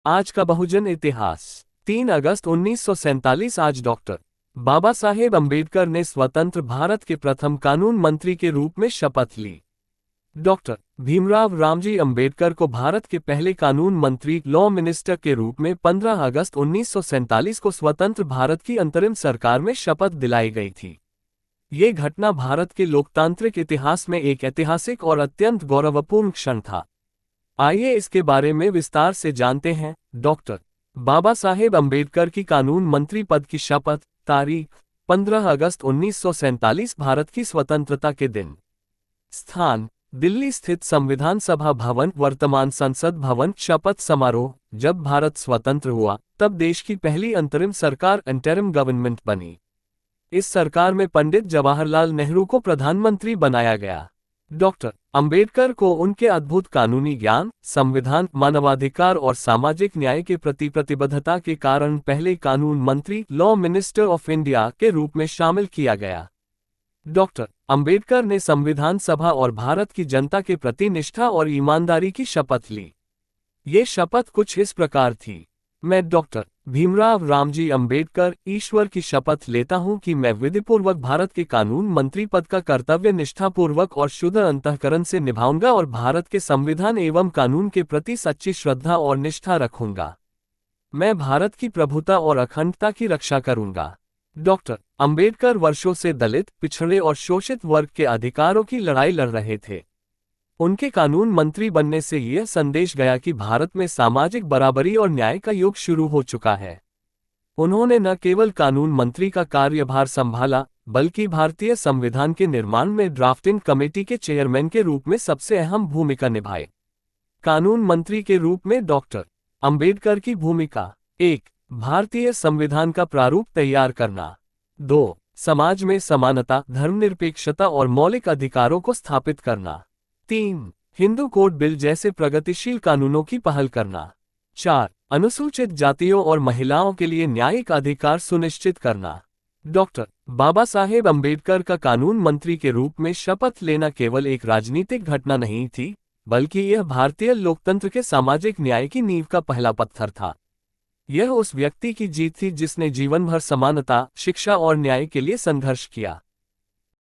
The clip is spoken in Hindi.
आज का बहुजन इतिहास। 3 अगस्त 1947 आज डॉक्टर बाबा साहेब अम्बेडकर ने स्वतंत्र भारत के प्रथम कानून मंत्री के रूप में शपथ ली। डॉक्टर भीमराव रामजी अम्बेडकर को भारत के पहले कानून मंत्री लॉ मिनिस्टर के रूप में 15 अगस्त 1947 को स्वतंत्र भारत की अंतरिम सरकार में शपथ दिलाई गई थी। ये घटना भारत के लोकतांत्रिक इतिहास में एक ऐतिहासिक और अत्यंत गौरवपूर्ण क्षण था। आइए इसके बारे में विस्तार से जानते हैं। डॉक्टर बाबा साहेब अम्बेडकर की कानून मंत्री पद की शपथ। तारीख 15 अगस्त 1947 भारत की स्वतंत्रता के दिन। स्थान दिल्ली स्थित संविधान सभा भवन, वर्तमान संसद भवन। शपथ समारोह जब भारत स्वतंत्र हुआ तब देश की पहली अंतरिम सरकार इंटरिम गवर्नमेंट बनी। इस सरकार में पंडित जवाहरलाल नेहरू को प्रधानमंत्री बनाया गया। डॉक्टर अंबेडकर को उनके अद्भुत कानूनी ज्ञान, संविधान, मानवाधिकार और सामाजिक न्याय के प्रति प्रतिबद्धता के कारण पहले कानून मंत्री लॉ मिनिस्टर ऑफ इंडिया के रूप में शामिल किया गया। डॉक्टर अंबेडकर ने संविधान सभा और भारत की जनता के प्रति निष्ठा और ईमानदारी की शपथ ली। ये शपथ कुछ इस प्रकार थी। मैं डॉक्टर भीमराव रामजी अम्बेडकर ईश्वर की शपथ लेता हूं कि मैं विधिपूर्वक भारत के कानून मंत्री पद का कर्तव्य निष्ठापूर्वक और शुद्ध अंतःकरण से निभाऊंगा और भारत के संविधान एवं कानून के प्रति सच्ची श्रद्धा और निष्ठा रखूंगा। मैं भारत की प्रभुता और अखंडता की रक्षा करूंगा। डॉक्टर अंबेडकर वर्षों से दलित, पिछड़े और शोषित वर्ग के अधिकारों की लड़ाई लड़ रहे थे। उनके कानून मंत्री बनने से यह संदेश गया कि भारत में सामाजिक बराबरी और न्याय का युग शुरू हो चुका है। उन्होंने न केवल कानून मंत्री का कार्यभार संभाला, बल्कि भारतीय संविधान के निर्माण में ड्राफ्टिंग कमेटी के चेयरमैन के रूप में सबसे अहम भूमिका निभाई। कानून मंत्री के रूप में डॉक्टर अंबेडकर की भूमिका: 1. भारतीय संविधान का प्रारूप तैयार करना। 2. समाज में समानता, धर्मनिरपेक्षता और मौलिक अधिकारों को स्थापित करना। 3. हिंदू कोड बिल जैसे प्रगतिशील कानूनों की पहल करना। 4. अनुसूचित जातियों और महिलाओं के लिए न्यायिक अधिकार सुनिश्चित करना। डॉक्टर बाबा साहेब अम्बेडकर का कानून मंत्री के रूप में शपथ लेना केवल एक राजनीतिक घटना नहीं थी, बल्कि यह भारतीय लोकतंत्र के सामाजिक न्याय की नींव का पहला पत्थर था। यह उस व्यक्ति की जीत थी जिसने जीवन भर समानता, शिक्षा और न्याय के लिए संघर्ष किया।